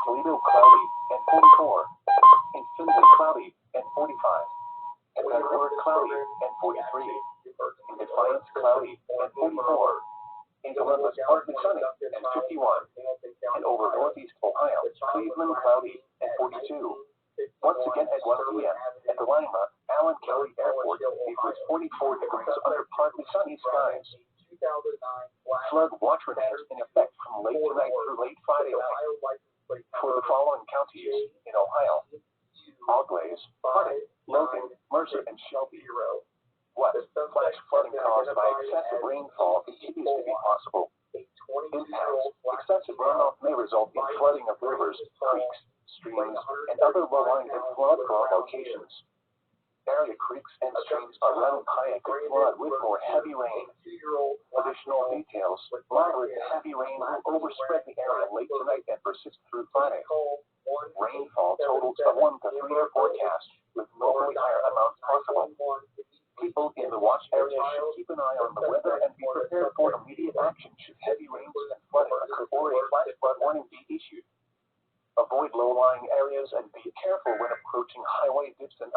Toledo, cloudy and 44. In Findlay, cloudy and 45. In Bedford, cloudy and 43. In Defiance, cloudy and 44. In Columbus, partly sunny and 51. And over northeast Ohio, Cleveland, cloudy and 42. Once again at 1 p.m. at the Lima Allen Kelly Airport, it was 44 degrees under partly sunny skies. Flood watch remains in effect from late tonight through late Friday night. For the following counties in Ohio: Auglaize, Hardin, Logan, Mercer, and Shelby. West, flash flooding caused by excessive rainfall continues to be possible. Impacts: excessive runoff may result in flooding of rivers, creeks, streams, and other low-lying and flood-prone locations. Area creeks and streams are running high and could flood with more heavy rain. Additional details: moderate to heavy rain will overspread the area late tonight and persist through Friday. Rainfall totals a 1 to 3 year forecast, with locally higher amounts possible. People in the watch area should keep an eye on the weather and be prepared for immediate action should heavy rains and flooding occur or a flash flood warning be issued. Avoid low-lying areas and be careful when approaching highway dips and